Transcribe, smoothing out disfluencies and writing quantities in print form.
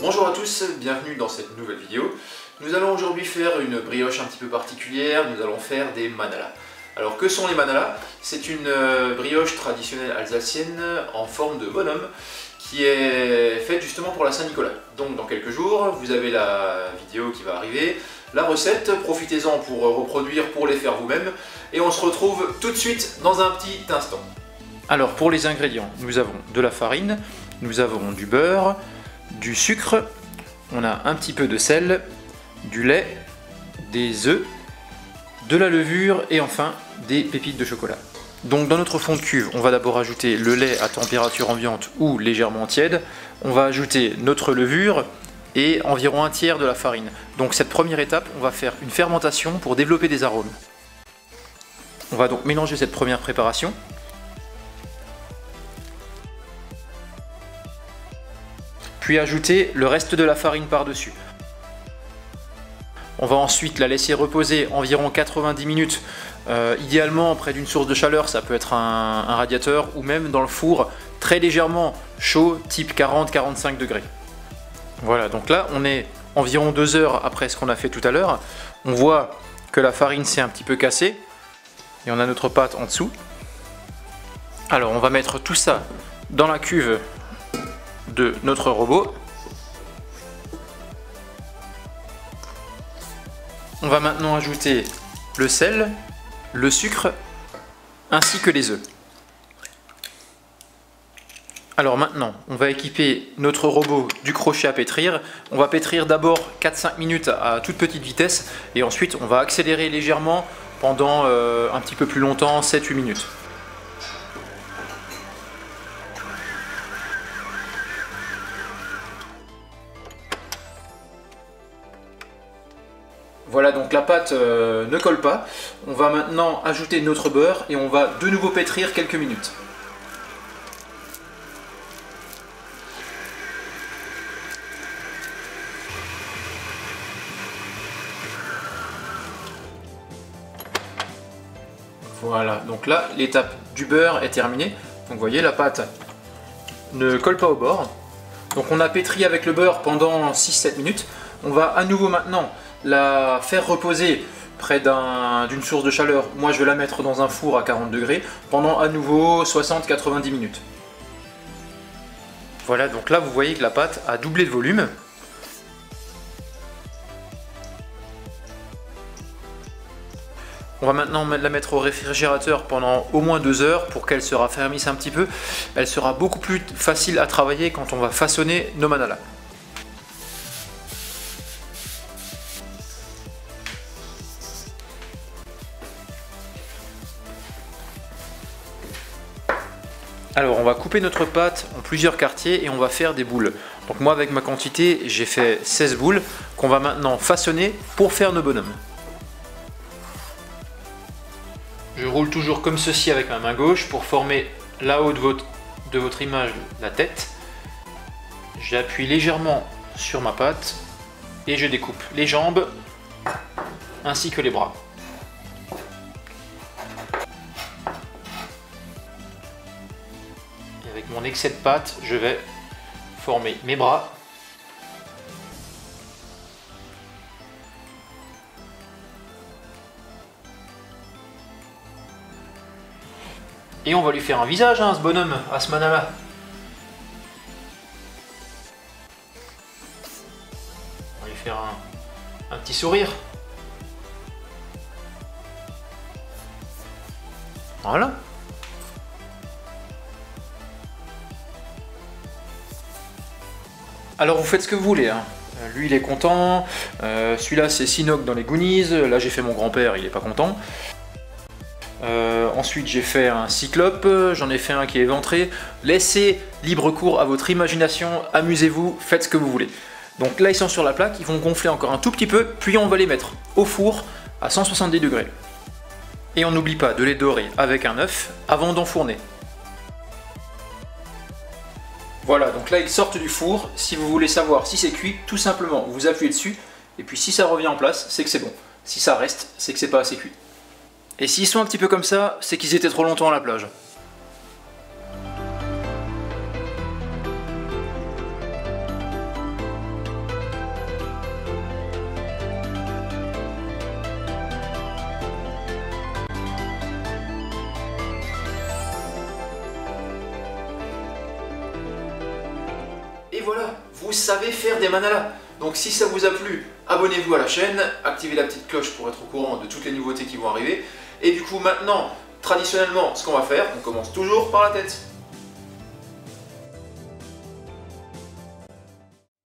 Bonjour à tous, bienvenue dans cette nouvelle vidéo. Nous allons aujourd'hui faire une brioche un petit peu particulière, nous allons faire des manalas. Alors que sont les manalas? C'est une brioche traditionnelle alsacienne en forme de bonhomme qui est faite justement pour la Saint-Nicolas. Donc dans quelques jours, vous avez la vidéo qui va arriver, la recette, profitez-en pour reproduire, pour les faire vous-même, et on se retrouve tout de suite dans un petit instant. Alors pour les ingrédients, nous avons de la farine, nous avons du beurre, du sucre, on a un petit peu de sel, du lait, des œufs, de la levure et enfin des pépites de chocolat. Donc dans notre fond de cuve, on va d'abord ajouter le lait à température ambiante ou légèrement tiède, on va ajouter notre levure et environ un tiers de la farine. Donc cette première étape, on va faire une fermentation pour développer des arômes. On va donc mélanger cette première préparation. Puis ajouter le reste de la farine par-dessus. On va ensuite la laisser reposer environ 90 minutes, idéalement près d'une source de chaleur, ça peut être un radiateur ou même dans le four très légèrement chaud, type 40-45 degrés. Voilà, donc là on est environ 2 heures après ce qu'on a fait tout à l'heure. On voit que la farine s'est un petit peu cassée et on a notre pâte en dessous. Alors on va mettre tout ça dans la cuve de notre robot. On va maintenant ajouter le sel, le sucre ainsi que les œufs. Alors maintenant, on va équiper notre robot du crochet à pétrir. On va pétrir d'abord 4-5 minutes à toute petite vitesse et ensuite on va accélérer légèrement pendant un petit peu plus longtemps, 7-8 minutes. Voilà, donc la pâte ne colle pas. On va maintenant ajouter notre beurre et on va de nouveau pétrir quelques minutes. Voilà, donc là l'étape du beurre est terminée. Donc vous voyez, la pâte ne colle pas au bord. Donc on a pétri avec le beurre pendant 6-7 minutes. On va à nouveau maintenant la faire reposer près d'une source de chaleur. Moi je vais la mettre dans un four à 40 degrés pendant à nouveau 60-90 minutes. Voilà, donc là vous voyez que la pâte a doublé de volume. On va maintenant la mettre au réfrigérateur pendant au moins 2 heures pour qu'elle se raffermisse un petit peu. Elle sera beaucoup plus facile à travailler quand on va façonner nos manalas. Alors on va couper notre pâte en plusieurs quartiers et on va faire des boules. Donc moi avec ma quantité j'ai fait 16 boules qu'on va maintenant façonner pour faire nos bonhommes. Je roule toujours comme ceci avec ma main gauche pour former là-haut de votre image la tête. J'appuie légèrement sur ma pâte et je découpe les jambes ainsi que les bras. Avec mon excès de pâte, je vais former mes bras. Et on va lui faire un visage, hein, ce bonhomme, à ce manala. On va lui faire un petit sourire. Voilà. Alors vous faites ce que vous voulez, hein. Lui il est content, celui-là c'est Sinoc dans les Goonies, là j'ai fait mon grand-père, il est pas content. Ensuite j'ai fait un cyclope, j'en ai fait un qui est éventré. Laissez libre cours à votre imagination, amusez-vous, faites ce que vous voulez. Donc là ils sont sur la plaque, ils vont gonfler encore un tout petit peu, puis on va les mettre au four à 170 degrés. Et on n'oublie pas de les dorer avec un œuf avant d'enfourner. Voilà, donc là ils sortent du four. Si vous voulez savoir si c'est cuit, tout simplement vous appuyez dessus, et puis si ça revient en place, c'est que c'est bon. Si ça reste, c'est que c'est pas assez cuit. Et s'ils sont un petit peu comme ça, c'est qu'ils étaient trop longtemps à la plage. voilà, vous savez faire des manalas. Donc si ça vous a plu, abonnez-vous à la chaîne, activez la petite cloche pour être au courant de toutes les nouveautés qui vont arriver. Et du coup maintenant, traditionnellement, ce qu'on va faire, on commence toujours par la tête.